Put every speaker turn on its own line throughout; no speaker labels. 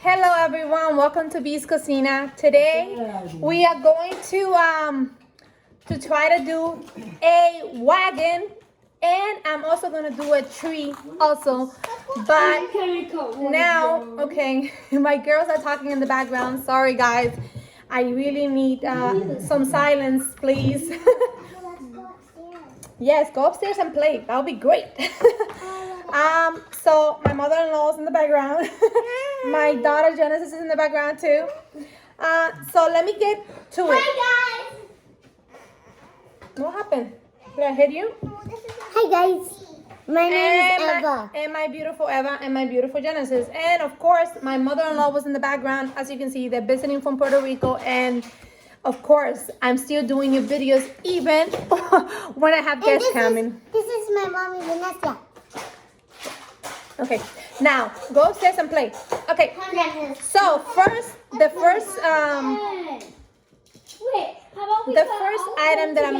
Hello everyone, welcome to Bee's Cocina. Today we are going to try to do a wagon, and I'm also gonna do a tree also. But now, okay, my girls are talking in the background. Sorry guys, I really need some silence, please. Yes, go upstairs and play. That'll be great. So my mother-in-law is in the background. My daughter Genesis is in the background too. So let me get to it.
Hi guys.
What happened? Did I hit you?
Hi guys. My name is Eva.
And my beautiful Eva and my beautiful Genesis. And of course, my mother-in-law was in the background. As you can see, they're visiting from Puerto Rico. And of course, I'm still doing your videos even when I have guests coming.
This is my mommy, Vanessa.
Okay, now go upstairs and play. Okay, so the first item that I'm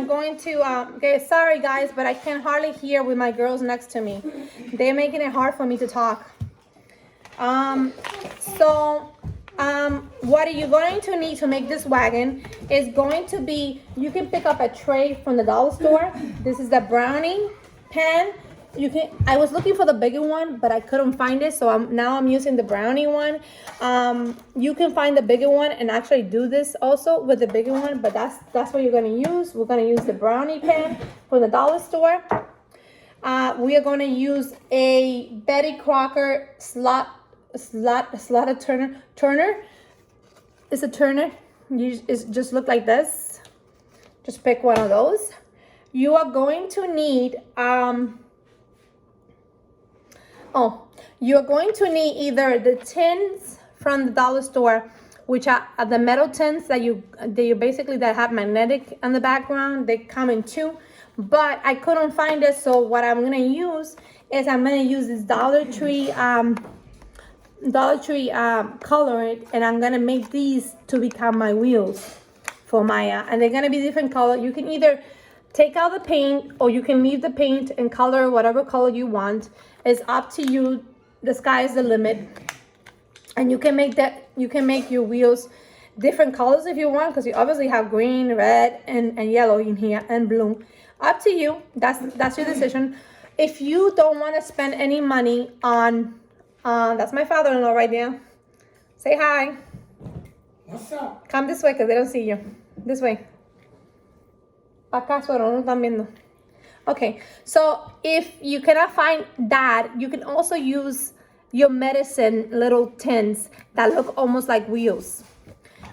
going to okay, sorry guys, but I can hardly hear with my girls next to me. They're making it hard for me to talk. What are you going to need to make this wagon is going to be, you can pick up a tray from the dollar store. This is the brownie pan. I was looking for the bigger one, but I couldn't find it, so now I'm using the brownie one. You can find the bigger one and actually do this also with the bigger one, but that's what you're going to use. We're going to use the brownie pan from the dollar store. We are going to use a Betty Crocker slotted turner. It's a turner. It just look like this. Just pick one of those. You are going to need you're going to need either the tins from the dollar store, which are the metal tins that you basically that have magnetic on the background. They come in two, but I couldn't find it, so what I'm gonna use is this Dollar Tree colored, and I'm gonna make these to become my wheels for my and they're gonna be different color. You can either take out the paint or you can leave the paint and color whatever color you want. It's up to you. The sky is the limit, and you can make your wheels different colors if you want, because you obviously have green, red, and yellow in here, and blue. Up to you. That's your decision. If you don't want to spend any money on that's my father-in-law right there. Say hi.
What's up?
Come this way because they don't see you. This way. Acá suero, no están viendo. Okay, so if you cannot find that, you can also use your medicine little tins that look almost like wheels.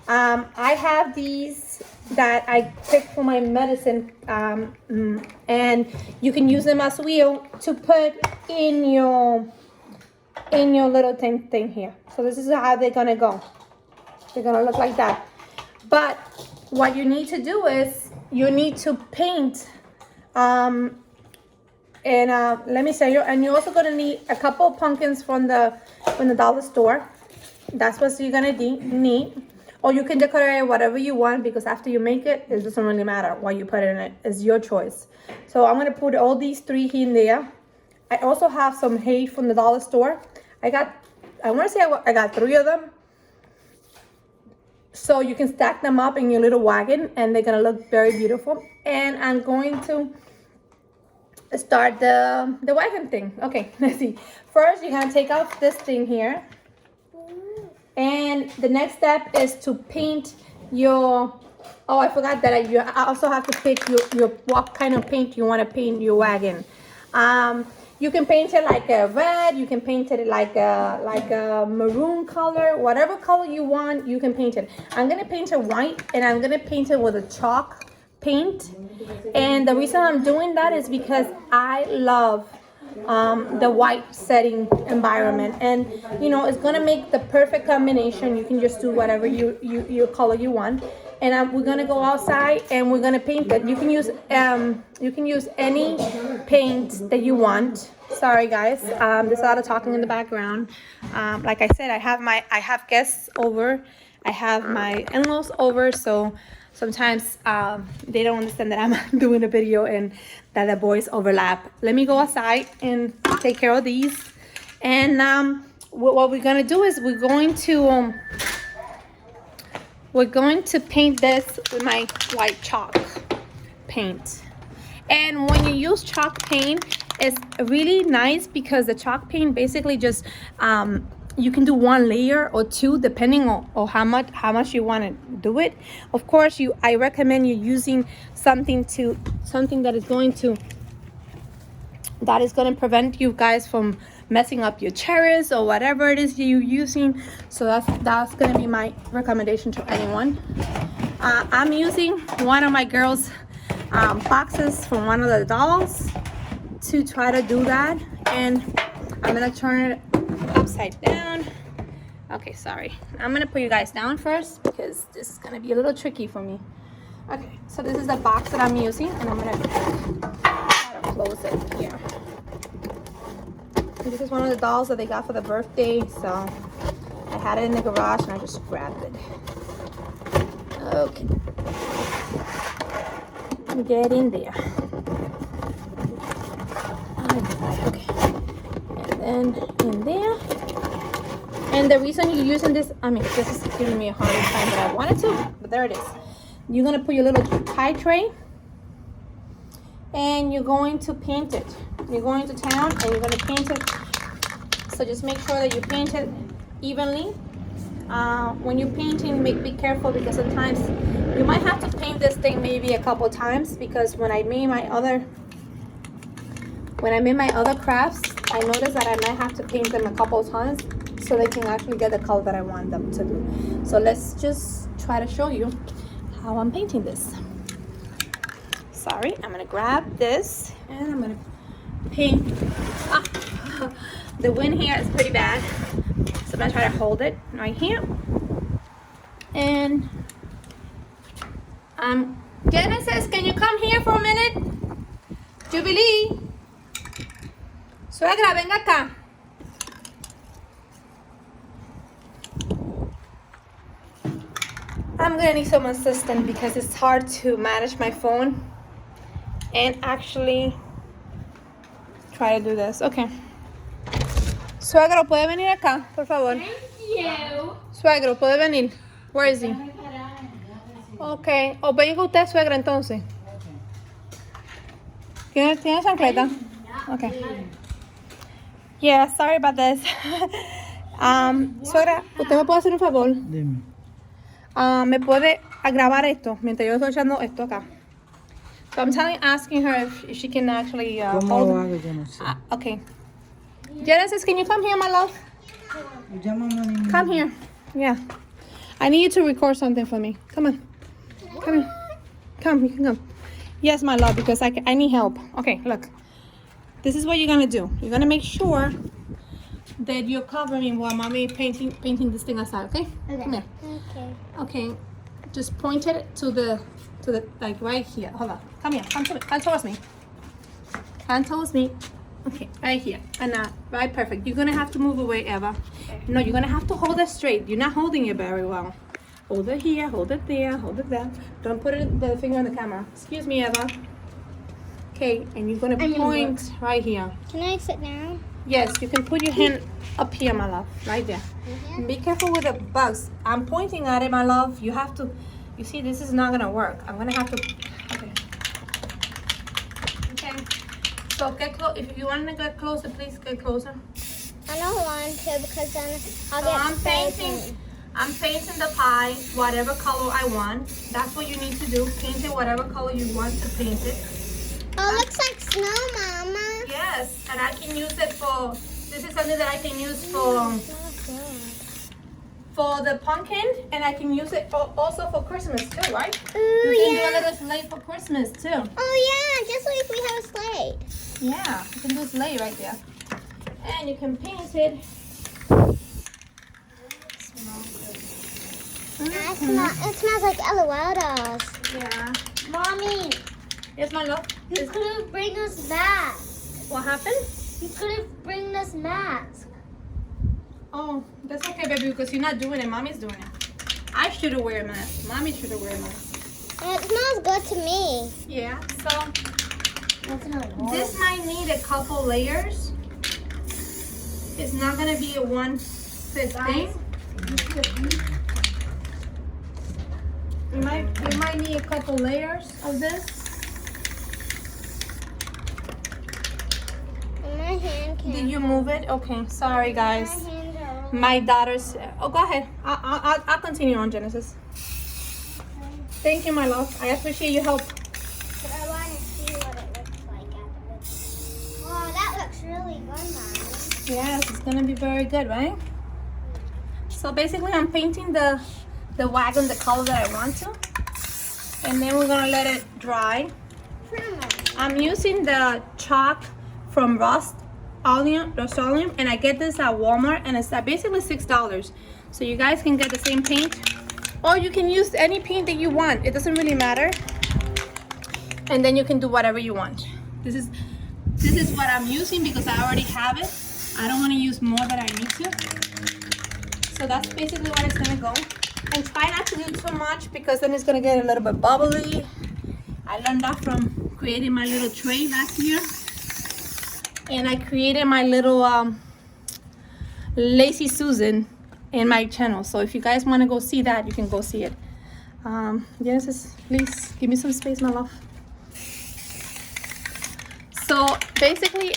I have these that I picked for my medicine, and you can use them as wheel to put in your little thing here. So this is how they're gonna go. They're gonna look like that. But what you need to do is you need to paint. Let me show you. And you're also gonna need a couple of pumpkins from the dollar store. That's what you're gonna need. Or you can decorate whatever you want, because after you make it, it doesn't really matter what you put in it. It's your choice. So I'm gonna put all these three in there. I also have some hay from the dollar store. I got 3 of them. So you can stack them up in your little wagon, and they're gonna look very beautiful. And I'm going to start the wagon thing. Okay, let's see. First, you're gonna take out this thing here, and the next step is to paint your. Oh, I forgot that I also have to pick your what kind of paint you want to paint your wagon. You can paint it like a red. You can paint it like a maroon color. Whatever color you want, you can paint it. I'm gonna paint it white, and I'm gonna paint it with a chalk paint. And the reason I'm doing that is because I love the white setting environment, and it's gonna make the perfect combination. You can just do whatever your color you want. And we're gonna go outside and we're gonna paint it. You can use any paint that you want. Sorry guys, there's a lot of talking in the background. Like I said, I have guests over. I have my in-laws over, so sometimes they don't understand that I'm doing a video and that the boys overlap. Let me go outside and take care of these. And what we're gonna do is we're going to paint this with my white chalk paint. And when you use chalk paint, it's really nice because the chalk paint basically just you can do one layer or two depending on how much you want to do it. Of course, I recommend you using something that is going to prevent you guys from messing up your cherries or whatever it is you're using. So that's gonna be my recommendation to anyone. I'm using one of my girls' boxes from one of the dolls to try to do that, and I'm gonna turn it upside down. Okay, sorry. I'm gonna put you guys down first because this is gonna be a little tricky for me. Okay, so this is the box that I'm using, and I'm gonna try to close it here. This is one of the dolls that they got for the birthday, so I had it in the garage and I just grabbed it. Okay. Get in there. Okay. And then in there. And the reason you're using this, this is giving me a harder time than I wanted to, but there it is. You're gonna put your little pie tray and you're going to paint it. You're going to town and you're going to paint it. So just make sure that you paint it evenly. When you're painting, be careful because sometimes you might have to paint this thing maybe a couple times, because when I made my other crafts, I noticed that I might have to paint them a couple of times so they can actually get the color that I want them to do. So let's just try to show you how I'm painting this. Sorry, I'm gonna grab this and I'm gonna paint. The wind here is pretty bad, so I'm gonna try to hold it right here. And Genesis, can you come here for a minute? Jubilee, suegra, venga acá. I'm gonna need some assistance because it's hard to manage my phone and actually try to do this. Okay. Suegro, ¿puede venir acá, por favor?
Thank you.
Suegro, ¿puede venir? Where is he? Okay. O venga usted, suegra, entonces. ¿Tiene chancleta? Okay. Yeah, sorry about this. Suegra, ¿usted me puede hacer un favor?
Dime.
¿Me puede grabar esto mientras yo estoy echando esto acá? So I'm asking her if she can actually
¿Cómo
hold.
lo hago? Yo no sé.
Okay. Genesis, can you come here, my love?
Llámame a mí.
Come here. Yeah. I need you to record something for me. Come on. Come here. Come, you can come. Yes, my love, because I need help. Okay, look. This is what you're gonna do. You're gonna make sure that you're covering while mommy painting this thing aside, okay?
Okay.
Come here.
Okay.
Okay. Just point it to the like right here. Hold on. Come here. Come towards me. Come towards me. Okay, right here. And right, perfect. You're gonna have to move away, Eva. No, you're gonna have to hold it straight. You're not holding it very well. Hold it here, hold it there, hold it there. Don't put the finger on the camera. Excuse me, Eva. Okay, and you're gonna point right here.
Can I sit down?
Yes, you can put your hand up here, my love. Right there.
Mm-hmm.
Be careful with the bugs. I'm pointing at it, my love. You have to, you see, this is not gonna work. I'm gonna have to, okay. Okay. So get close. If you want to get closer, please get closer.
I don't want to because then I'll
So
get
I'm painting the pie whatever color I want. That's what you need to do. Paint it whatever color you want to paint it.
Oh, it looks like snow, Mama.
Yes, and I can use it for, this is something that I can use for the pumpkin, and I can use it also for Christmas too, right?
Ooh,
You can
yeah.
do a little sleigh for Christmas too.
Oh, yeah, just like we have a sleigh.
Yeah, you can do a sleigh right there. And you can paint it.
It smells like LOL dolls.
Yeah.
Mommy,
Yes, my love.
you could have bring us mask.
What happened?
You could have bring us mask.
Oh, that's okay, baby, because you're not doing it. Mommy's doing it. I should have wear a mask. Mommy should have wear a mask.
And it smells good to me.
Yeah, so this might need a couple layers. It's not gonna be a one-fit thing. You might need a couple layers of this.
My hand can't.
Did you move it? Okay, sorry guys.
My hands are all.
My daughter's. Oh, go ahead. I'll continue on, Genesis. Thank you, my love. I appreciate your help.
But I want to see what it looks like afterwards. Oh, that looks really good, Mommy.
Yes, it's gonna be very good, right? So basically, I'm painting the wagon the color that I want to, and then we're gonna let it dry. I'm using the chalk from Rust Oleum, and I get this at Walmart, and it's basically $6. So you guys can get the same paint, or you can use any paint that you want. It doesn't really matter. And then you can do whatever you want. This is what I'm using because I already have it. I don't want to use more than I need to. So that's basically what it's gonna go. And try not to do too much because then it's gonna get a little bit bubbly. I learned that from creating my little tray last year. And I created my little Lazy Susan in my channel. So if you guys want to go see that, you can go see it. Genesis, please give me some space, my love. So basically,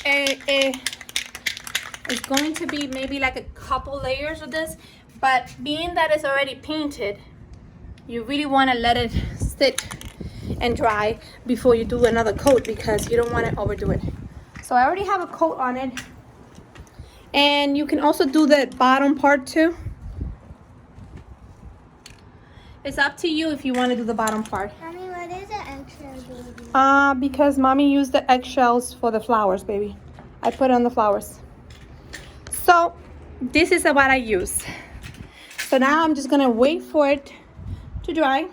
it's going to be maybe like a couple layers of this. But being that it's already painted, you really want to let it sit and dry before you do another coat because you don't want to overdo it. So I already have a coat on it. And you can also do the bottom part too. It's up to you if you want to do the bottom part.
Mommy, what is an eggshell, baby?
Because mommy used the eggshells for the flowers, baby. I put it on the flowers. So this is what I use. So now I'm just gonna wait for it to dry.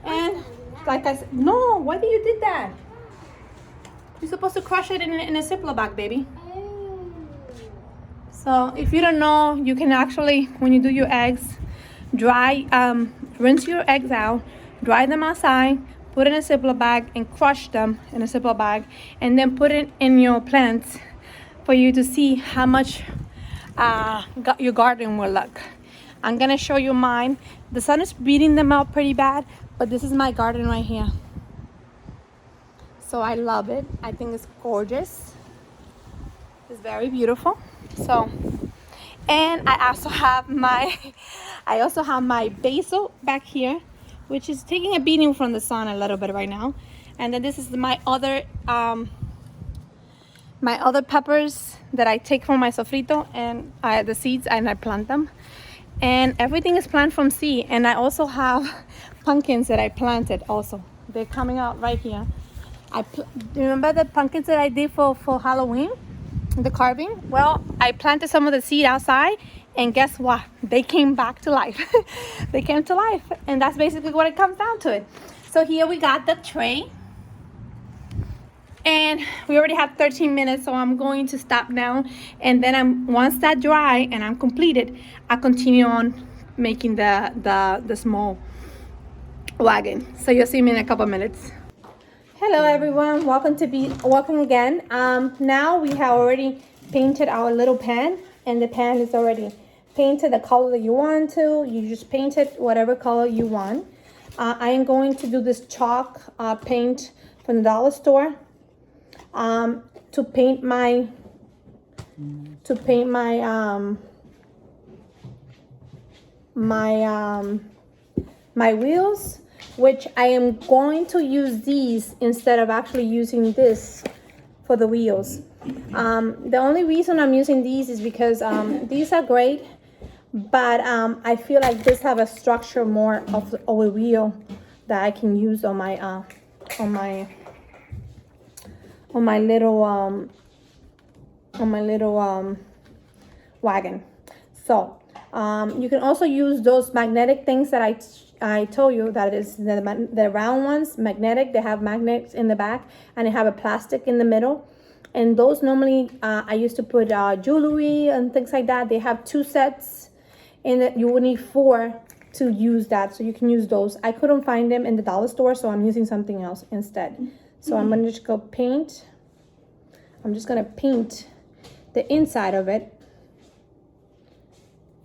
And like I said, no, why did you did that? You're supposed to crush it in a Ziploc bag, baby. So if you don't know, you can actually, when you do your eggs, rinse your eggs out, dry them outside, put it in a Ziploc bag and crush them in a Ziploc bag, and then put it in your plants for you to see how much your garden will look. I'm gonna show you mine. The sun is beating them out pretty bad, but this is my garden right here. So I love it. I think it's gorgeous. It's very beautiful. So, and I also have my basil back here, which is taking a beating from the sun a little bit right now. And then this is my other peppers that I take from my sofrito and the seeds, and I plant them. And everything is planted from seed. And I also have pumpkins that I planted also. They're coming out right here. Remember the pumpkins that I did for Halloween? The carving? Well, I planted some of the seed outside, and guess what? They came back to life. They came to life, and that's basically what it comes down to it. So here we got the tray, and we already have 13 minutes, so I'm going to stop now. And then once that dry and I'm completed, I continue on making the small wagon. So you'll see me in a couple minutes. Hello everyone, welcome again. Now we have already painted our little pan, and the pan is already painted the color that you want to. You just paint it whatever color you want. I am going to do this chalk paint from the dollar store to paint my my wheels, which I am going to use these instead of actually using this for the wheels. The only reason I'm using these is because these are great, but I feel like this have a structure more of a wheel that I can use on my little wagon. So you can also use those magnetic things that I told you, that is the round ones, magnetic. They have magnets in the back and they have a plastic in the middle. And those normally I used to put jewelry and things like that. They have 2 sets, and you would need 4 to use that. So you can use those. I couldn't find them in the dollar store, so I'm using something else instead. So I'm gonna just go paint. I'm just gonna paint the inside of it.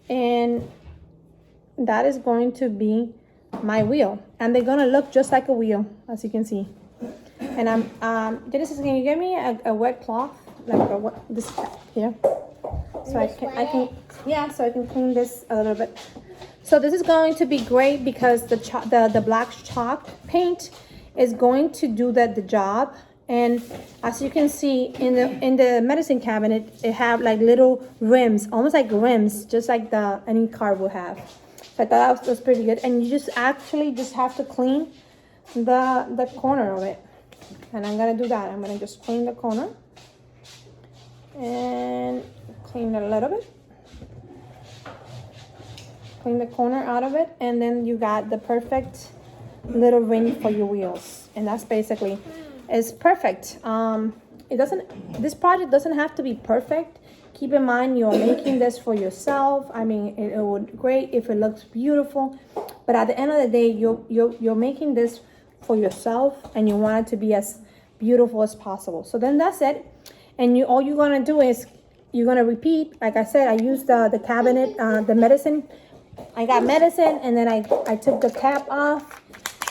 And that is going to be my wheel. And they're gonna look just like a wheel, as you can see. And Genesis, can you get me a wet cloth? Like this here. So I can so I can clean this a little bit. So this is going to be great because the black chalk paint is going to do the job. And as you can see in the medicine cabinet, it have like little rims, almost like rims, just like any car would have. So I thought that was pretty good. And you just have to clean the corner of it. And I'm gonna do that. I'm gonna just clean the corner and clean it a little bit. Clean the corner out of it, and then you got the perfect little ring for your wheels. And that's basically, it's perfect. This project doesn't have to be perfect. Keep in mind you're making this for yourself. I mean, it would be great if it looks beautiful, but at the end of the day, you're making this for yourself, and you want it to be as beautiful as possible. So then that's it. And all you're gonna do is you're gonna repeat. Like I said, I used the cabinet, the medicine. I got medicine, and then I took the cap off,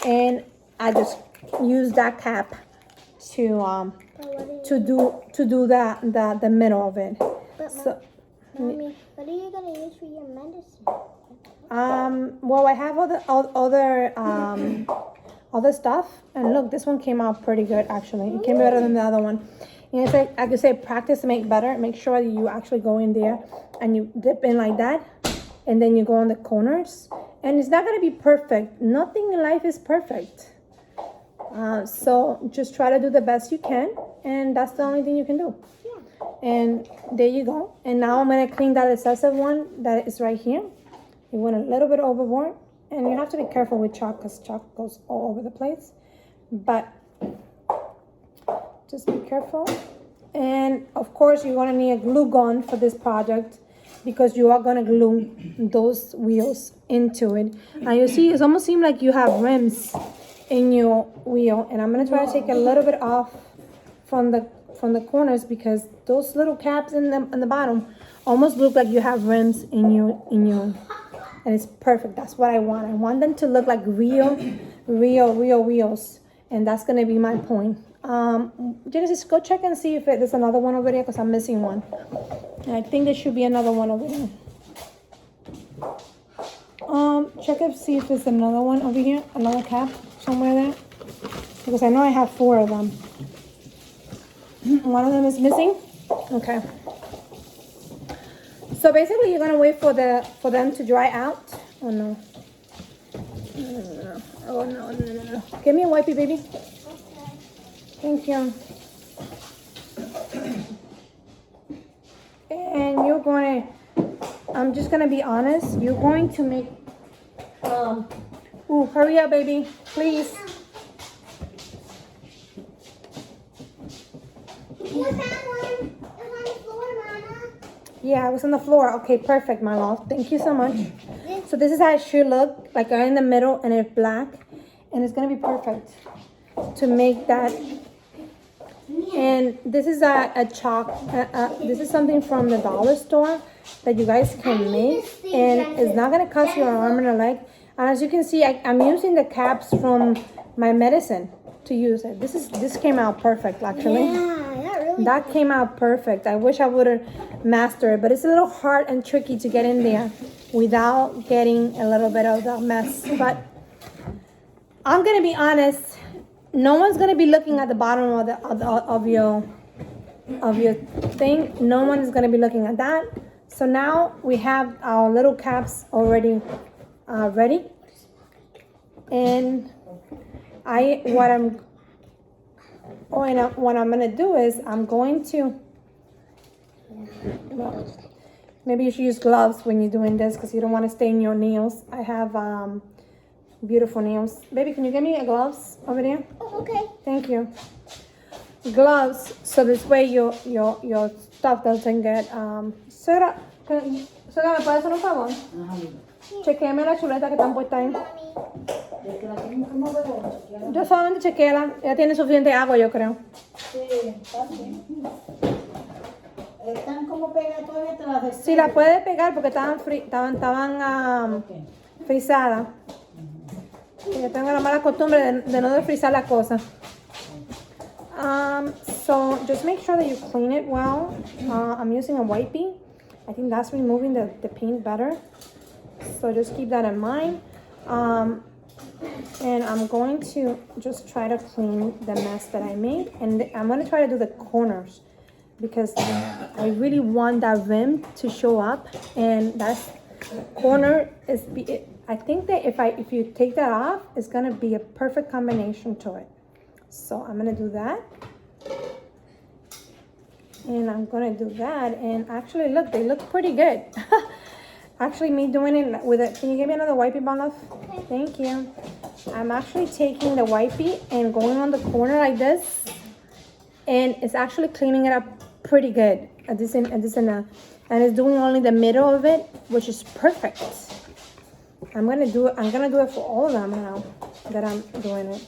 and I just used that cap to do the middle of it. So,
Mommy, what are you gonna use for your medicine?
Well, I have other stuff, and look, this one came out pretty good actually. It came better than the other one. And it's like I could say, practice to make better. Make sure that you actually go in there and you dip in like that, and then you go on the corners. And it's not gonna be perfect. Nothing in life is perfect. So just try to do the best you can, and that's the only thing you can do. Yeah. And there you go. And now I'm gonna clean that excessive one that is right here. It went a little bit overboard, and you have to be careful with chalk because chalk goes all over the place. But just be careful. And of course, you're gonna need a glue gun for this project because you are gonna glue those wheels into it. And you see, it almost seems like you have rims in your wheel. And I'm gonna try to take a little bit off from the corners because those little caps in the bottom almost look like you have rims in your. And it's perfect. That's what I want. I want them to look like real wheels. And that's gonna be my point. Genesis, go check and see if there's another one over there because I'm missing one. And I think there should be another one over there. Check and see if there's another one over here, another cap somewhere there. Because I know I have 4 of them. One of them is missing. Okay. So basically, you're gonna wait for them to dry out. Oh no. No. Oh no. Give me a wipey, baby. Thank you. And you're going to, I'm just going to be honest, you're going to make, hurry up, baby, please.
You found one. It was on the floor, Mama.
Yeah, it was on the floor. Okay, perfect, my love. Thank you so much. So this is how it should look, like right in the middle, and it's black. And it's going to be perfect to make that. And this is a chalk, this is something from the dollar store that you guys can make, and it's not going to cost you an arm and a leg. And as you can see, I'm using the caps from my medicine to use it. This came out perfect, actually.
Yeah,
that came out perfect. I wish I would have mastered it, but it's a little hard and tricky to get in there without getting a little bit of the mess. But I'm going to be honest. No one's gonna be looking at the bottom of your thing. No one is gonna be looking at that. So now we have our little caps already ready. And what I'm gonna do is I'm going to. Well, maybe you should use gloves when you're doing this because you don't want to stain your nails. I have beautiful nails. Baby, can you get me a gloves over there?
Oh, okay.
Thank you. Gloves, so this way your stuff doesn't get Sara, ¿me puedes hacer un favor? Chequéame la chuleta que están puestas ahí. Yo solamente chequéala. Ya tiene suficiente agua, yo creo.
Están como pegadas todavía te las de
Sí, la puedes pegar porque estaban
Ok.
frisadas. Yo tengo la mala costumbre de no desfrizar las cosas. So just make sure that you clean it well. I'm using a wipey. I think that's removing the paint better. So just keep that in mind. And I'm going to just try to clean the mess that I made. And I'm going to try to do the corners because I really want that rim to show up. And that's corner is, I think that if you take that off, it's going to be a perfect combination to it. So I'm going to do that. And I'm going to do that. And actually, look, they look pretty good. Actually, me doing it with it. Can you give me another wipey, Bonlove?
Okay.
Thank you. I'm actually taking the wipey and going on the corner like this. And it's actually cleaning it up pretty good. And it's doing only the middle of it, which is perfect. I'm gonna do it for all of them now that I'm doing it.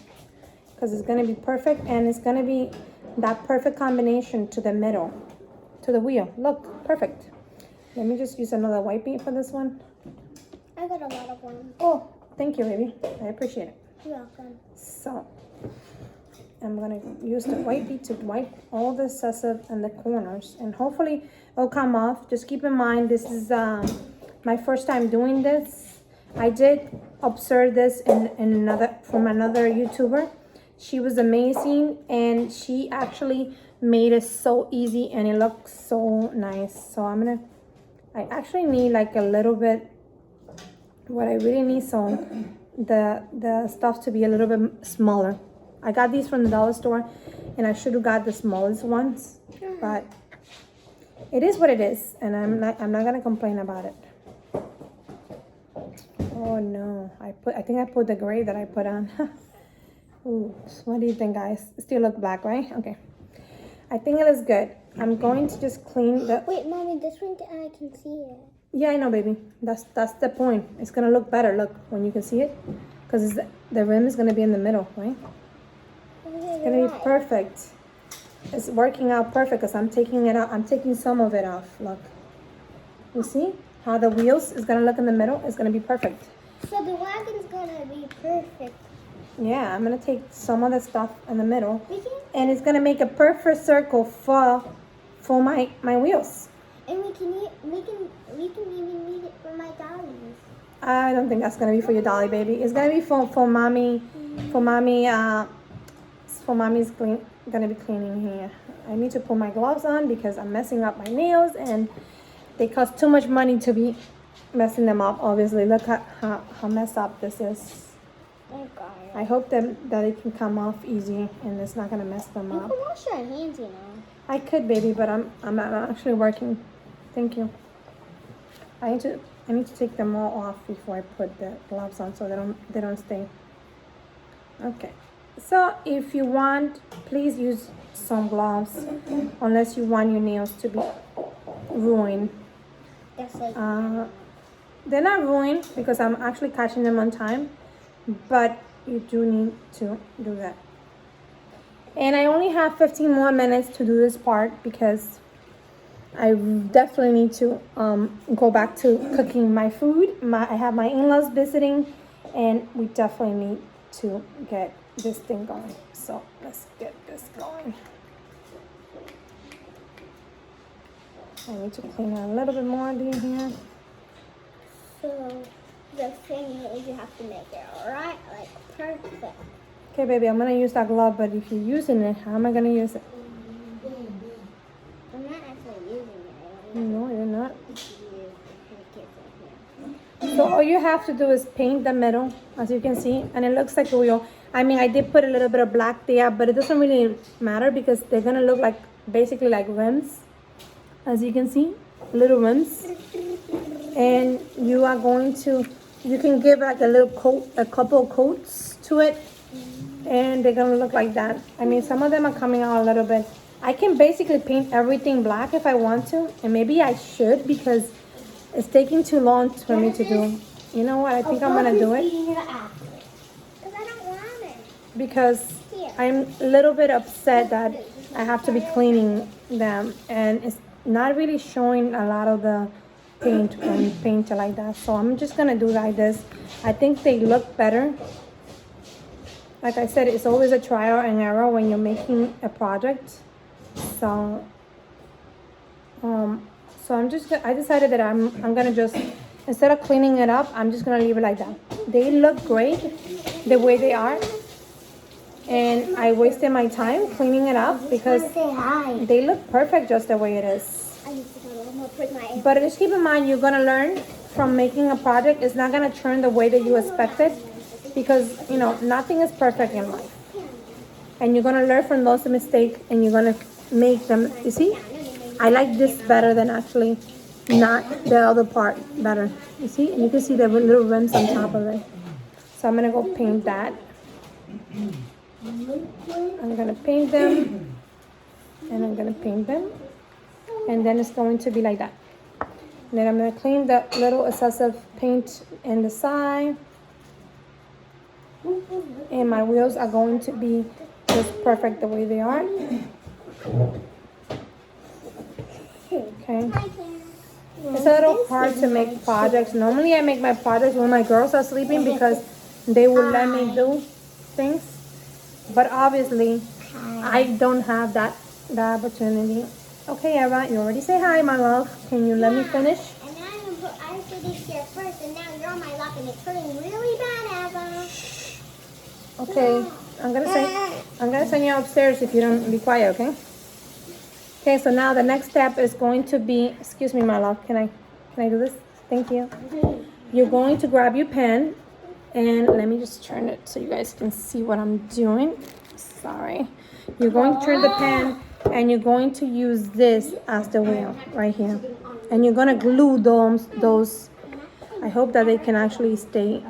Because it's gonna be perfect and it's gonna be that perfect combination to the middle, to the wheel. Look, perfect. Let me just use another wipey for this one.
I got a lot of ones.
Oh, thank you, baby. I appreciate it.
You're welcome.
So, I'm gonna use the wipey to wipe all the excessive and the corners, and hopefully it'll come off. Just keep in mind, this is my first time doing this. I did observe this from another YouTuber. She was amazing, and she actually made it so easy, and it looks so nice. So I actually need like a little bit, what I really need, so the stuff to be a little bit smaller. I got these from the dollar store, and I should have got the smallest ones, but it is what it is, and I'm not gonna complain about it. Oh no, I think I put the gray that I put on. Ooh, what do you think, guys? Still look black, right? Okay. I think it looks good. I'm going to just clean the...
Wait, Mommy, this one I can see it.
Yeah, I know, baby. That's the point. It's gonna look better, look, when you can see it. Because the rim is gonna be in the middle, right? It's gonna be perfect. It's working out perfect because I'm taking it out. I'm taking some of it off, look. You see how the wheels is gonna look in the middle? It's gonna be perfect.
So the wagon's gonna be perfect.
Yeah, I'm gonna take some of the stuff in the middle.
We can,
And it's gonna make a perfect circle for my wheels.
and we can even need it for my dollies.
I don't think that's gonna be for your dolly, baby. It's gonna be for mommy. For mommy's gonna be cleaning here. I need to put my gloves on because I'm messing up my nails, and they cost too much money to be messing them up. Obviously, look how messed up this is.
Oh God.
I hope that it can come off easy and it's not gonna mess them
You
up.
can wash your hands, you know.
I could, baby, but I'm actually working. Thank you. I need to take them all off before I put the gloves on so they don't stay. Okay. So if you want, please use some gloves unless you want your nails to be ruined.
That's like
They're not ruined because I'm actually catching them on time, but you do need to do that. And I only have 15 more minutes to do this part because I definitely need to go back to cooking my food. I have my in-laws visiting, and we definitely need to get this thing going. So let's get this going. I need to clean a little bit more in here.
so. The thing is, you have to make it right, like perfect.
Okay, baby, I'm gonna use that glove, but if you're using it, how am I gonna use it?
I'm not actually using it.
No, you're not. So all you have to do is paint the middle, as you can see, and it looks like a wheel. I mean, I did put a little bit of black there, but it doesn't really matter because they're gonna look like basically like rims, as you can see, little rims. And you are going to, you can give like a little coat, a couple of coats to it, and they're gonna look like that. I mean, some of them are coming out a little bit. I can basically paint everything black if I want to, and maybe I should because it's taking too long for me to do. You know what? I think I'm gonna do it
Because I don't want it.
because I'm a little bit upset that I have to be cleaning them, and not really showing a lot of the paint when you paint it like that. So I'm just gonna do like this. I think they look better. Like I said, it's always a trial and error when you're making a project. So I decided that I'm gonna just, instead of cleaning it up, I'm just gonna leave it like that. They look great the way they are, and I wasted my time cleaning it up because
Say hi.
they look perfect just the way it is.
I need to go. I'm gonna put my.
But just keep in mind, you're gonna learn from making a project. It's not gonna turn the way that you expected, because you know nothing is perfect in life, and you're gonna learn from those mistakes, and you're gonna make them. You see, I like this better than actually not the other part better. You see, and you can see the little rims on top of it. So I'm gonna go paint that. I'm gonna paint them, and I'm gonna paint them, and then it's going to be like that. And then I'm gonna clean the little excessive paint in the side, and my wheels are going to be just perfect the way they are. Okay. It's a little hard to make projects. Normally I make my projects when my girls are sleeping because they will let me do things. But obviously I don't have that opportunity. Okay, Eva, you already say hi, my love. Can you let me finish?
And now I put this here first, and now you're on my lap, and it's hurting really bad, Eva.
Okay, I'm gonna send you upstairs if you don't be quiet, okay? Okay, so now the next step is going to be, excuse me, my love, can I do this? Thank you. You're going to grab your pen, and let me just turn it so you guys can see what I'm doing. Sorry. You're going to turn the pen, and you're going to use this as the wheel right here. And you're gonna glue those. I hope that they can actually stay,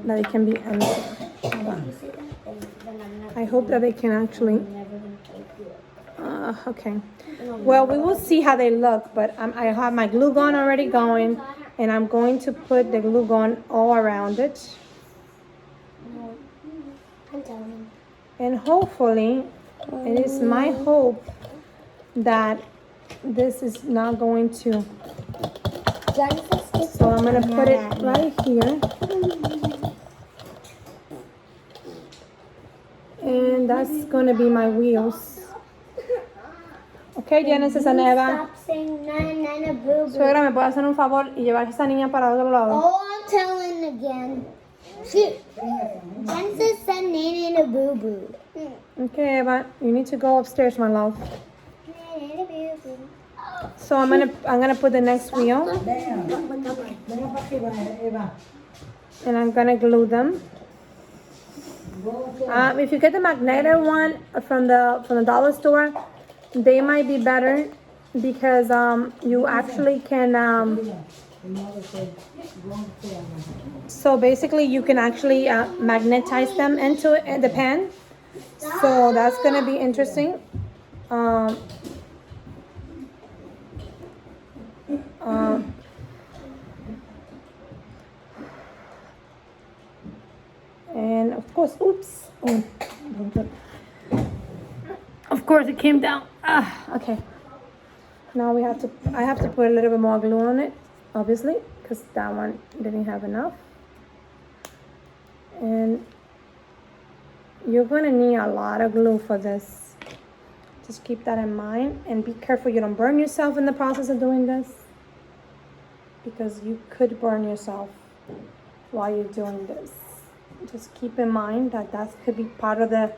that they can be empty. I hope that they can actually, okay. Well, we will see how they look, but I have my glue gun already going, and I'm going to put the glue gun all around it.
I'm telling.
And hopefully, it is my hope that this is not going to, so I'm going to put it right here. And that's going to be my wheels. Ok, Genesis and Eva.
Stop saying nana boo boo.
Suegra, ¿me puede hacer un favor y llevar a esa niña para otro lado?
Oh, I'm telling again. Genesis said nana boo boo.
Okay, Eva, you need to go upstairs, my love.
Nana boo boo.
So I'm gonna put the next wheel, and I'm gonna glue them. If you get the magnetic one from the dollar store, they might be better because you actually can. So basically, you can actually magnetize them into the pan. So that's gonna be interesting. And of course, oops. Oh, of course, it came down. Okay. Now I have to put a little bit more glue on it, obviously, because that one didn't have enough. And you're gonna need a lot of glue for this. Just keep that in mind and be careful you don't burn yourself in the process of doing this, because you could burn yourself while you're doing this. Just keep in mind that could be part of the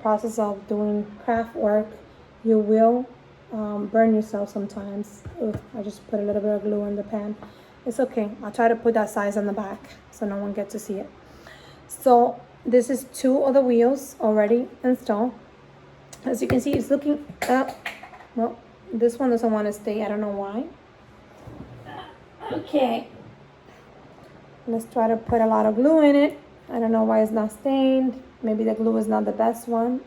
process of doing craft work. You will burn yourself sometimes. Ugh, I just put a little bit of glue in the pan. It's okay. I'll try to put that size on the back so no one gets to see it. So this is 2 of the wheels already installed. As you can see, it's looking well, this one doesn't want to stay. I don't know why. Okay. Let's try to put a lot of glue in it. I don't know why it's not stained. Maybe the glue is not the best one.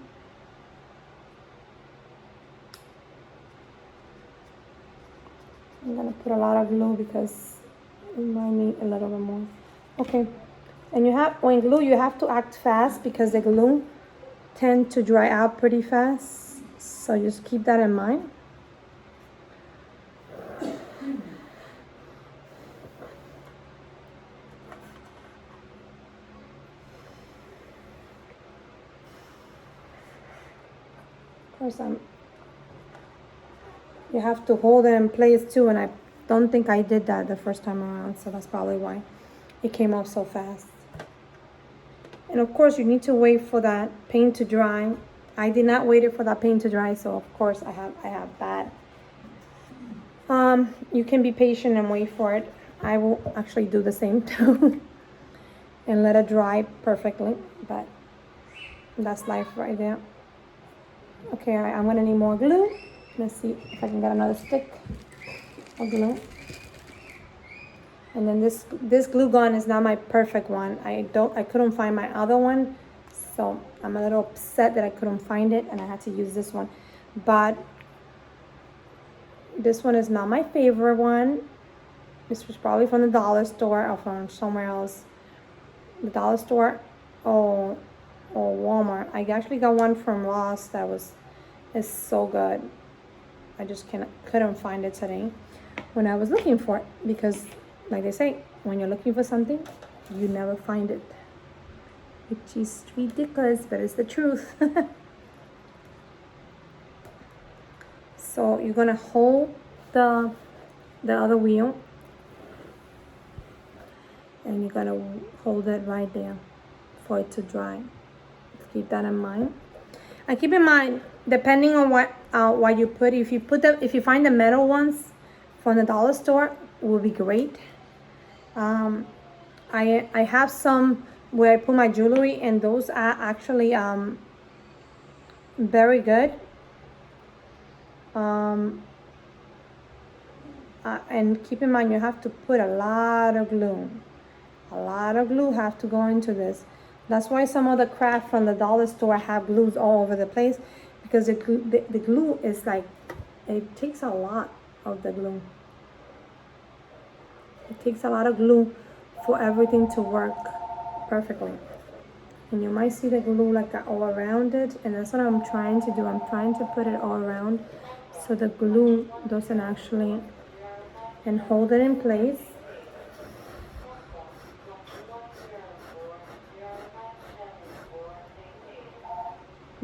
I'm gonna put a lot of glue because it might need a little bit more. Okay, and when glue, you have to act fast because the glue tends to dry out pretty fast. So just keep that in mind. course, you have to hold it in place too, and I don't think I did that the first time around, so that's probably why it came off so fast. And of course, you need to wait for that paint to dry. I did not wait for that paint to dry, so of course I have that. You can be patient and wait for it. I will actually do the same too, and let it dry perfectly. But that's life right there. Okay, I'm gonna need more glue. Let's see if I can get another stick of glue. And then this glue gun is not my perfect one. I couldn't find my other one, so I'm a little upset that I couldn't find it and I had to use this one. But this one is not my favorite one. This was probably from the dollar store or from somewhere else. The dollar store or Walmart. I actually got one from Rust that is so good. I just couldn't find it today when I was looking for it, because like they say, when you're looking for something, you never find it, which is ridiculous, but it's the truth. So you're gonna hold the other wheel, and you're gonna hold it right there for it to dry. Keep that in mind. And keep in mind, depending on what you put, if you find the metal ones from the dollar store, it will be great. I have some where I put my jewelry, and those are actually very good. And keep in mind, you have to put a lot of glue. A lot of glue have to go into this. That's why some of the craft from the dollar store have glues all over the place, because the glue is like, it takes a lot of the glue. It takes a lot of glue for everything to work perfectly. And you might see the glue like all around it, and that's what I'm trying to do. I'm trying to put it all around so the glue doesn't actually, and hold it in place.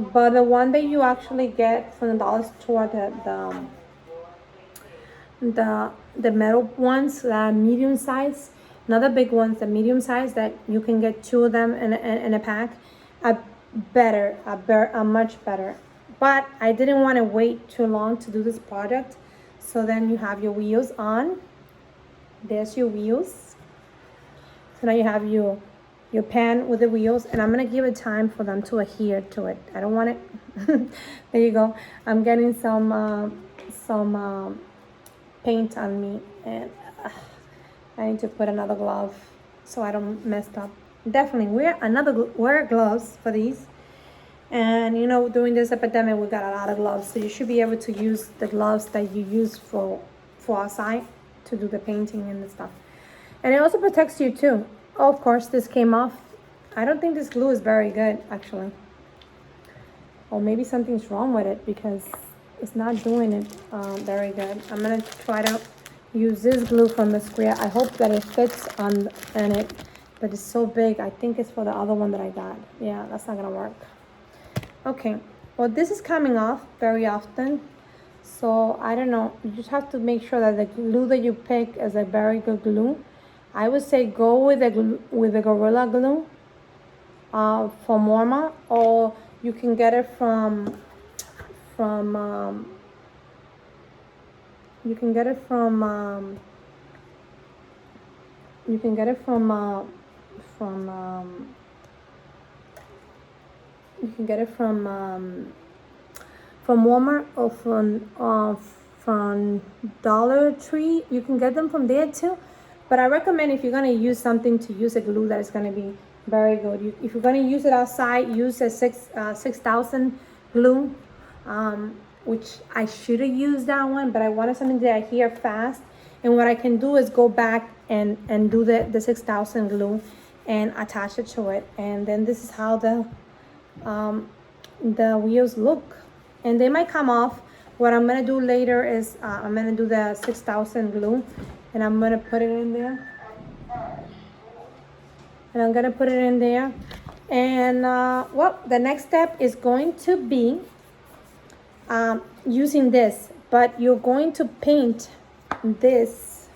But the one that you actually get from the dollar store, the metal ones, medium size, not the big ones, the medium size that you can get 2 of them in a pack, are much better. But I didn't want to wait too long to do this project, so then you have your wheels on. There's your wheels. So now you have your pan with the wheels, and I'm gonna give it time for them to adhere to it. I don't want it. There you go. I'm getting some paint on me, and I need to put another glove so I don't mess up. Definitely wear gloves for these. And you know, during this epidemic, we got a lot of gloves, so you should be able to use the gloves that you use for outside to do the painting and the stuff. And it also protects you too. Oh, of course, this came off. I don't think this glue is very good, actually. Or maybe something's wrong with it, because it's not doing it very good. I'm gonna try to use this glue from the square. I hope that it fits on it, but it's so big. I think it's for the other one that I got. Yeah, that's not gonna work. Okay, well, this is coming off very often, so I don't know. You just have to make sure that the glue that you pick is a very good glue. I would say go with the Gorilla Glue from Walmart, or you can get it from Walmart, or from Dollar Tree. You can get them from there too. But I recommend, if you're gonna use something, to use a glue that is gonna be very good. If you're gonna use it outside, use a 6000 glue, which I should have used that one, but I wanted something that adhere fast. And what I can do is go back and do the 6000 glue and attach it to it. And then this is how the wheels look. And they might come off. What I'm gonna do later is I'm gonna do the 6000 glue, and I'm gonna put it in there. And well, the next step is going to be using this, but you're going to paint this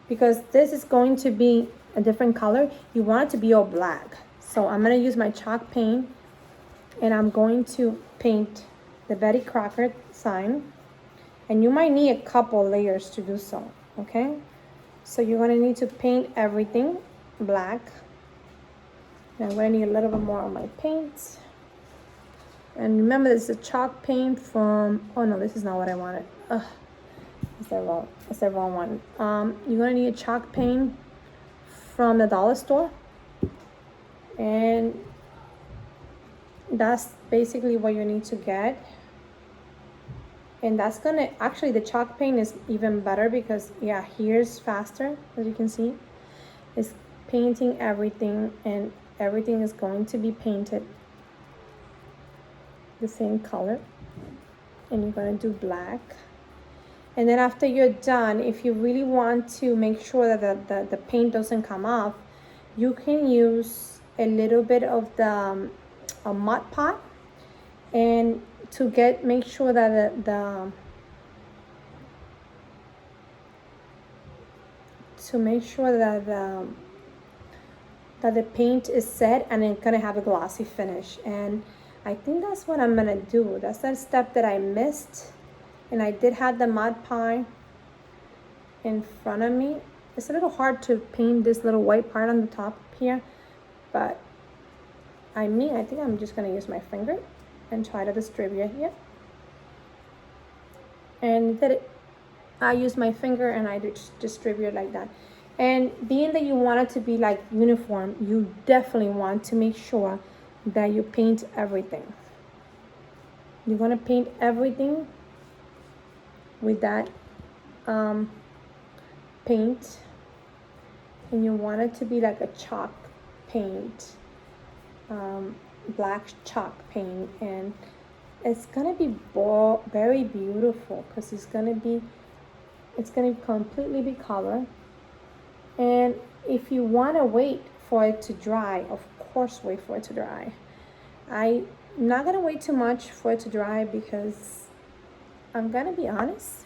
because this is going to be a different color. You want it to be all black. So I'm going to use my chalk paint and I'm going to paint the Betty Crocker sign. And you might need a couple layers to do so, okay? So you're going to need to paint everything black. And I'm going to need a little bit more on my paint. And remember, this is a chalk paint from, oh no, this is not what I wanted. Ugh, it's the wrong one. You're going to need a chalk paint from the dollar store. And that's basically what you need to get. And that's gonna, actually the chalk paint is even better because, yeah, here's faster, as you can see. It's painting everything and everything is going to be painted the same color. And you're gonna do black. And then after you're done, if you really want to make sure that the paint doesn't come off, you can use a little bit of the a mud pot and to make sure that that the paint is set and it's gonna have a glossy finish. And I think that's what I'm gonna do. That's that step that I missed. And I did have the mud pie in front of me. It's a little hard to paint this little white part on the top here, but I think I'm just gonna use my finger and try to distribute here. And did it. I use my finger and I just distribute like that. And being that you want it to be like uniform, you definitely want to make sure that you paint everything. You're gonna paint everything with that paint, and you want it to be like a chalk paint, black chalk paint, and it's gonna be very beautiful because it's gonna completely be color. And if you want to wait for it to dry, of course wait for it to dry. I'm not gonna wait too much for it to dry because I'm gonna be honest,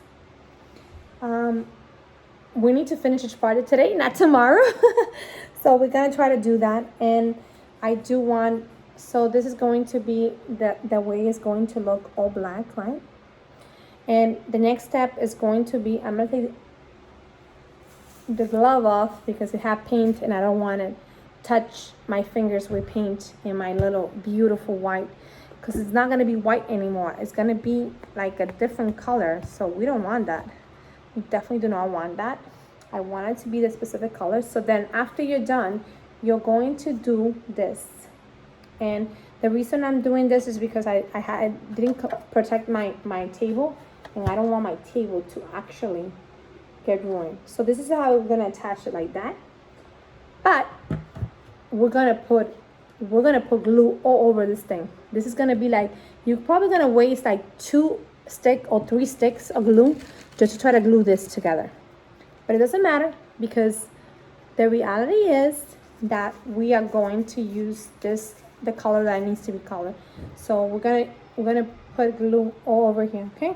we need to finish this project today, not tomorrow. So we're gonna try to do that. And I do want, so this is going to be the way it's going to look all black, right? And the next step is going to be, I'm gonna take the glove off because it has paint and I don't want to touch my fingers with paint in my little beautiful white, because it's not going to be white anymore. It's going to be like a different color. So we don't want that. We definitely do not want that. I want it to be the specific color. So then after you're done, you're going to do this. And the reason I'm doing this is because I didn't protect my table, and I don't want my table to actually get ruined. So this is how we're going to attach it, like that. But we're going to put glue all over this thing. This is going to be like, you're probably going to waste like 2 or 3 sticks of glue just to try to glue this together. But it doesn't matter, because the reality is that we are going to use the color that needs to be colored. So we're gonna put glue all over here, okay?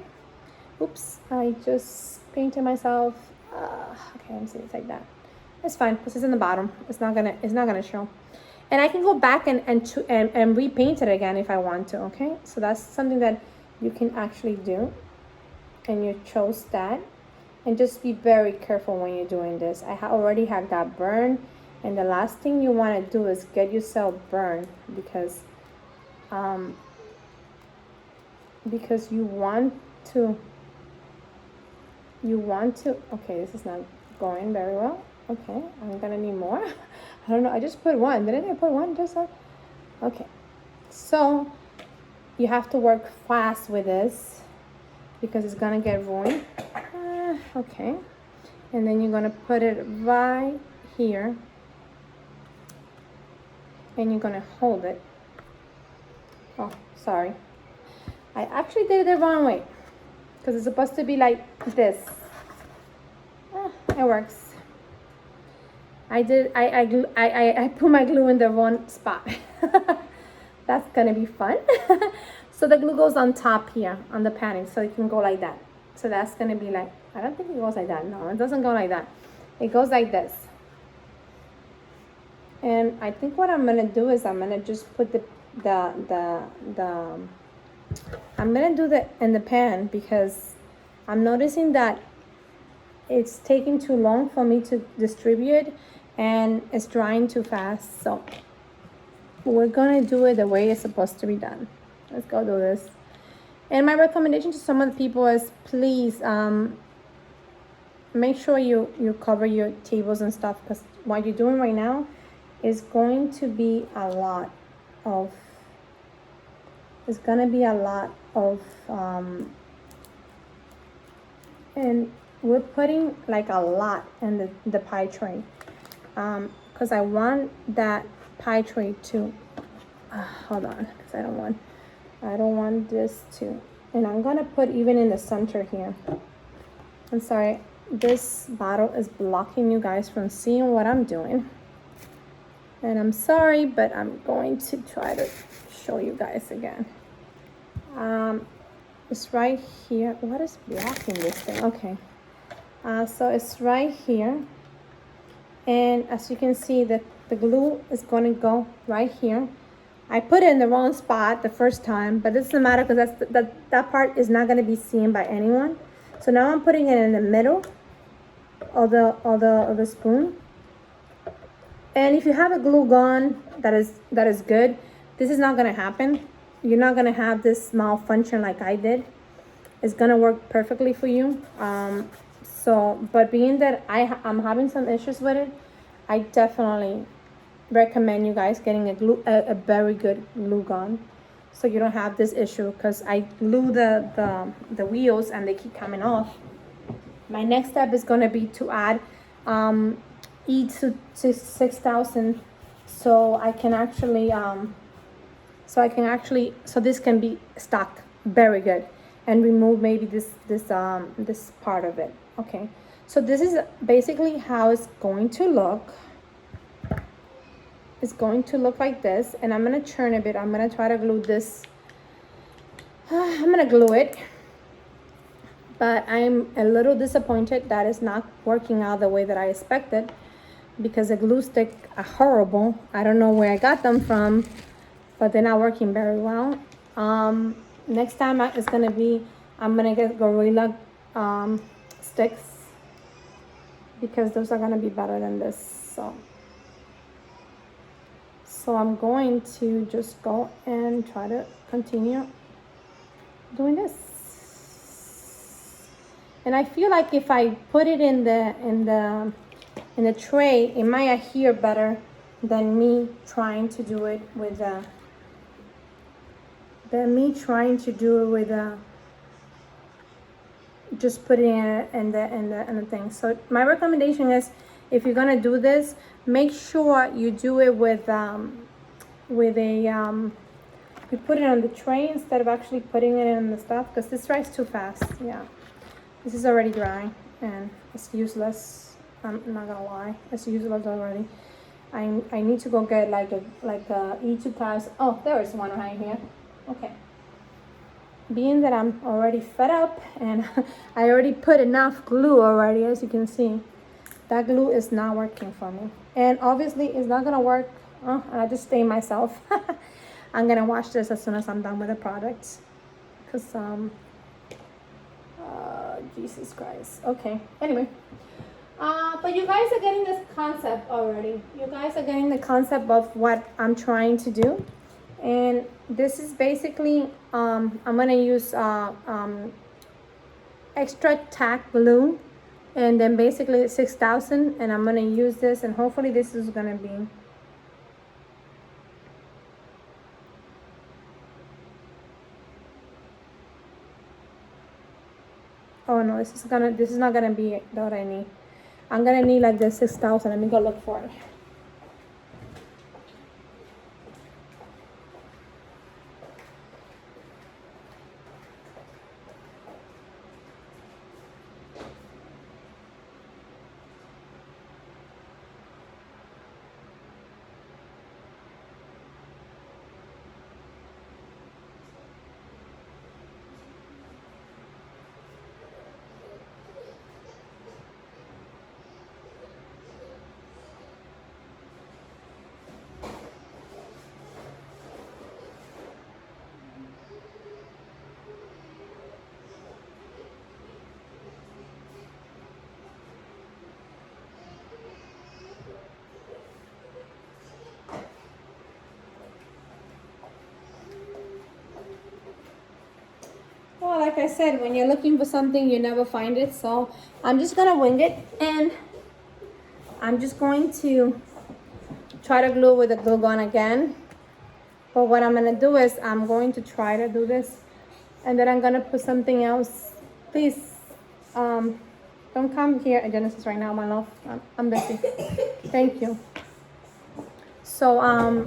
Oops, I just painted myself. Okay, let me see, it's like that. It's fine, this is in the bottom. It's not gonna show. And I can go back and repaint it again if I want to, okay? So that's something that you can actually do. And you chose that. And just be very careful when you're doing this. I already have that burn. And the last thing you want to do is get yourself burned, because you want to, okay, this is not going very well. Okay, I'm gonna need more. I don't know, I just put one. Didn't I put one just okay. So you have to work fast with this because it's gonna get ruined. Okay, and then you're gonna put it right here, and you're gonna hold it. Oh, sorry, I actually did it the wrong way, because it's supposed to be like this. It works. I put my glue in the wrong spot. That's gonna be fun. So the glue goes on top here on the padding, so it can go like that. So that's gonna be like, I don't think it goes like that. No, it doesn't go like that. It goes like this. And I think what I'm gonna do is I'm gonna just put I'm gonna do that in the pan because I'm noticing that it's taking too long for me to distribute and it's drying too fast. So we're gonna do it the way it's supposed to be done. Let's go do this. And my recommendation to some of the people is please make sure you cover your tables and stuff, because what you're doing right now is going to be a lot of and we're putting like a lot in the pie tray because I want that pie tray to hold on, because I don't want this to, and I'm gonna put even in the center here. I'm sorry, this bottle is blocking you guys from seeing what I'm doing, and I'm sorry, but I'm going to try to show you guys again. It's right here. What is blocking this thing? Okay, so it's right here, and as you can see, the glue is going to go right here. I put it in the wrong spot the first time, but it doesn't matter because that part is not going to be seen by anyone. So now I'm putting it in the middle of the spoon. And if you have a glue gun that is good, this is not going to happen. You're not going to have this malfunction like I did. It's going to work perfectly for you. But being that I'm having some issues with it, I definitely recommend you guys getting a very good glue gun so you don't have this issue, because I glue the wheels and they keep coming off. My next step is going to be to add E to 6000 so I can actually so this can be stocked very good and remove maybe this part of it. Okay, so this is basically how it's going to look. It's going to look like this, and I'm gonna churn a bit. I'm gonna try to glue this. I'm gonna glue it, but I'm a little disappointed that it's not working out the way that I expected, because the glue stick are horrible. I don't know where I got them from, but they're not working very well. Next time it's gonna be, I'm gonna get Gorilla sticks, because those are gonna be better than this. So I'm going to just go and try to continue doing this. And I feel like if I put it in the tray, it might adhere better than me trying to do it with just putting it in the thing. So my recommendation is, if you're gonna do this, make sure you do it with you put it on the tray instead of actually putting it in the stuff, because this dries too fast. Yeah, this is already dry and it's useless. I'm not gonna lie, it's useless already. I need to go get like a E2000. Oh, there is one right here. Okay. Being that I'm already fed up and I already put enough glue already, as you can see, that glue is not working for me. And obviously it's not gonna work. And I just stained myself. I'm gonna wash this as soon as I'm done with the product. Cause Jesus Christ. Okay, anyway. But you guys are getting this concept already. You guys are getting the concept of what I'm trying to do. And this is basically, I'm gonna use extra tack glue, and then basically 6000, and I'm gonna use this, and hopefully this is gonna be oh no, this is not gonna be what I need. I'm gonna need like the 6000. Let me go look for it. like I said, when you're looking for something, you never find it. So I'm just gonna wing it, and I'm just going to try to glue with the glue gun again. But what I'm gonna do is I'm going to try to do this, and then I'm gonna put something else. Please, don't come here at Genesis right now, my love. I'm busy. Thank you. So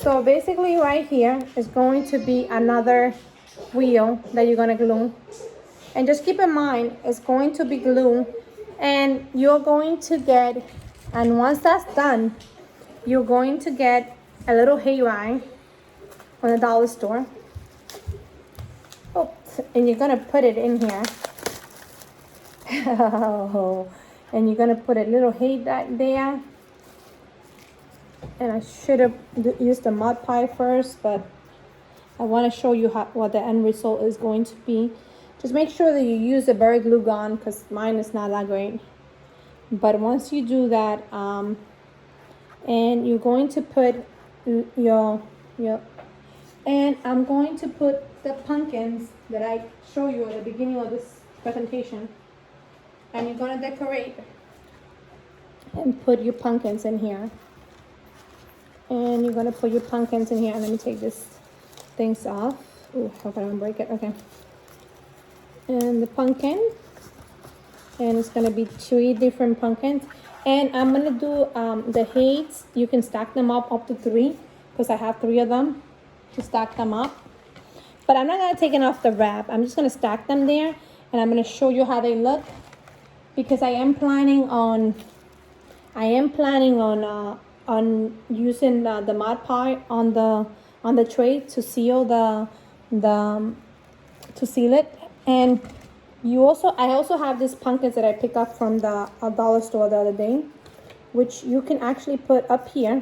so basically right here is going to be another wheel that you're gonna glue. And just keep in mind, it's going to be glue, and you're going to get, and once that's done, you're going to get a little hayride from the dollar store. Oops, and you're gonna put it in here. And you're gonna put a little hayride there. And I should have used the mud pie first, but I want to show you what the end result is going to be. Just make sure that you use a very glue gun, because mine is not that great. But once you do that, and you're going to put your and I'm going to put the pumpkins that I show you at the beginning of this presentation, and you're going to decorate and put your pumpkins in here. And you're gonna put your pumpkins in here. And let me take this things off. Ooh, hope I don't break it. Okay. And the pumpkin. And it's gonna be 3 different pumpkins. And I'm gonna do the heights. You can stack them up to 3, because I have 3 of them to stack them up. But I'm not gonna take it off the wrap. I'm just gonna stack them there, and I'm gonna show you how they look, because I am planning on using the mud pie on the tray to seal to seal it. And I also have these pumpkins that I picked up from the dollar store the other day, which you can actually put up here,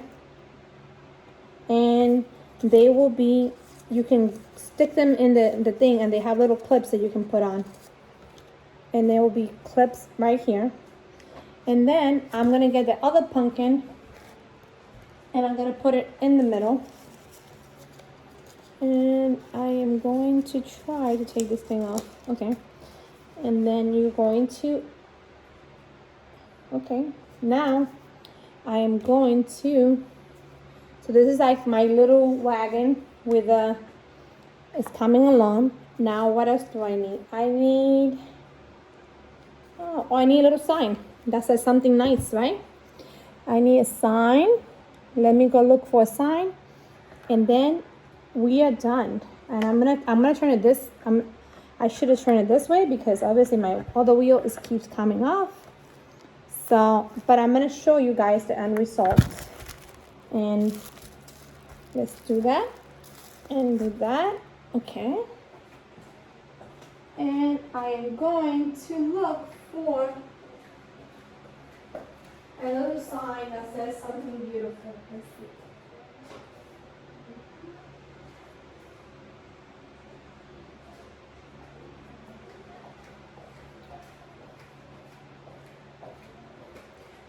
and they will be, you can stick them in the thing, and they have little clips that you can put on, and there will be clips right here. And then I'm gonna get the other pumpkin, and I'm gonna put it in the middle. And I am going to try to take this thing off. Okay. And then you're going to, okay, now I am going to, so this is like my little wagon with it's coming along. Now what else do I need? I need a little sign that says something nice, right? I need a sign. Let me go look for a sign, and then we are done. And I'm gonna turn it this. I should have turned it this way, because obviously my other wheel keeps coming off. So, but I'm gonna show you guys the end result. And let's do that and do that. Okay. And I am going to look for a little sign that says something beautiful. Let's see.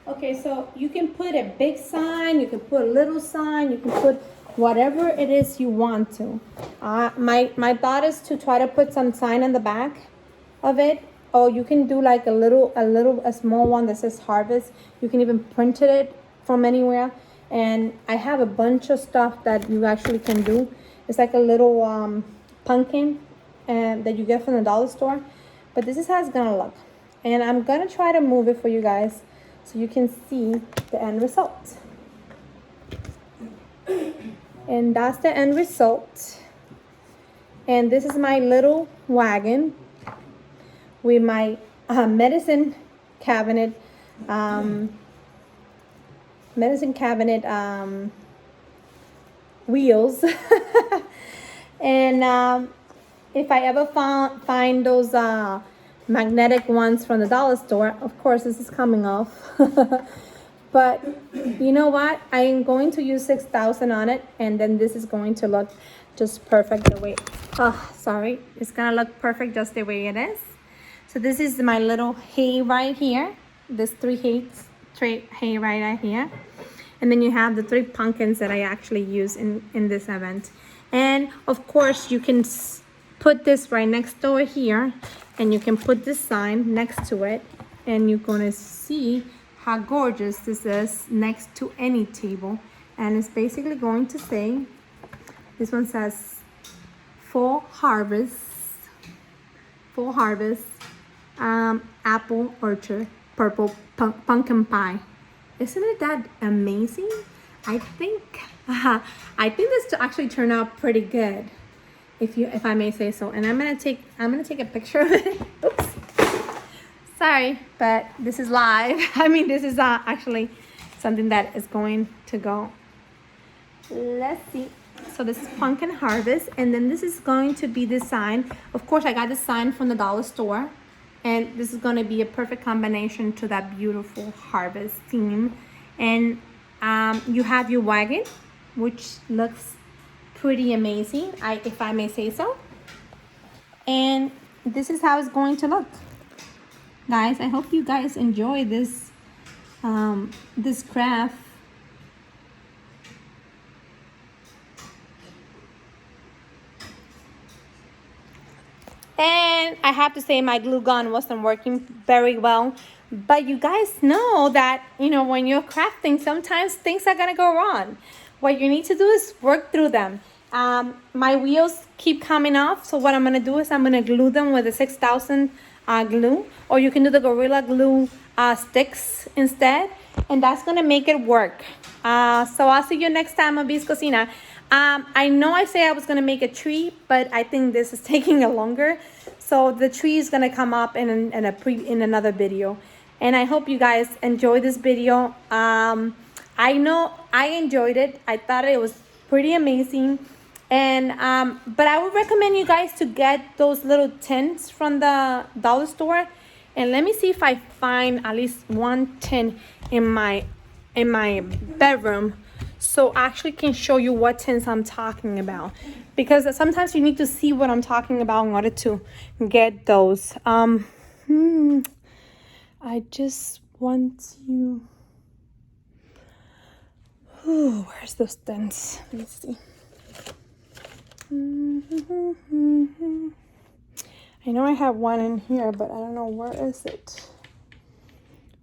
Okay, so you can put a big sign, you can put a little sign, you can put whatever it is you want to. My thought is to try to put some sign on the back of it. Or you can do like a small one that says harvest. You can even print it from anywhere. And I have a bunch of stuff that you actually can do. It's like a little pumpkin that you get from the dollar store. But this is how it's gonna look. And I'm gonna try to move it for you guys so you can see the end result. And that's the end result. And this is my little wagon with my medicine cabinet wheels. And if I ever find those magnetic ones from the dollar store, of course this is coming off. But you know what, I am going to use 6,000 on it, and then this is going to look just perfect the way, it's gonna look perfect just the way it is. So this is my little hay right here. There's 3 hay right here. And then you have the 3 pumpkins that I actually use in this event. And of course, you can put this right next door here, and you can put this sign next to it, and you're gonna see how gorgeous this is next to any table. And it's basically going to say, this one says fall harvest, apple orchard, purple pumpkin pie. Isn't it that amazing? I think this actually turned out pretty good, if I may say so. And I'm gonna take a picture of it. Oops, sorry, but this is live. I mean, this is actually something that is going to go. Let's see. So this is pumpkin harvest, and then this is going to be the sign. Of course, I got the sign from the dollar store, and this is going to be a perfect combination to that beautiful harvest theme. And you have your wagon, which looks pretty amazing, if I may say so. And this is how it's going to look, guys. I hope you guys enjoy this this craft. And I have to say my glue gun wasn't working very well. But you guys know that, you know, when you're crafting, sometimes things are gonna go wrong. What you need to do is work through them. My wheels keep coming off, so what I'm gonna do is I'm gonna glue them with a 6000 glue, or you can do the Gorilla Glue sticks instead, and that's gonna make it work. So I'll see you next time on V's Cocina. I know I say I was gonna make a tree, but I think this is taking a longer. So the tree is gonna come up in another video. And I hope you guys enjoy this video. I know I enjoyed it. I thought it was pretty amazing. And but I would recommend you guys to get those little tins from the dollar store. And let me see if I find at least one tin in my bedroom, so I actually can show you what tins I'm talking about, because sometimes you need to see what I'm talking about in order to get those. I just want you. Ooh, where's those tins? Let me see. I know I have one in here, but I don't know where is it.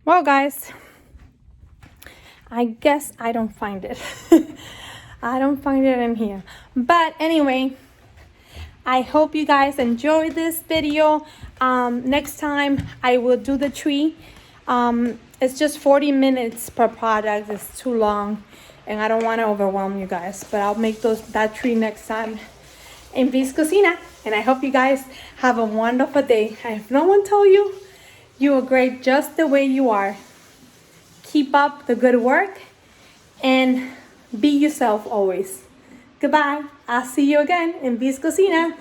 Well, guys, I guess I don't find it. I don't find it in here. But anyway, I hope you guys enjoyed this video. Next time I will do the tree. It's just 40 minutes per product. It's too long, and I don't want to overwhelm you guys. But I'll make that tree next time in V's Cocina. And I hope you guys have a wonderful day. If no one told you, you are great just the way you are. Keep up the good work and be yourself always. Goodbye. I'll see you again in V's Cocina.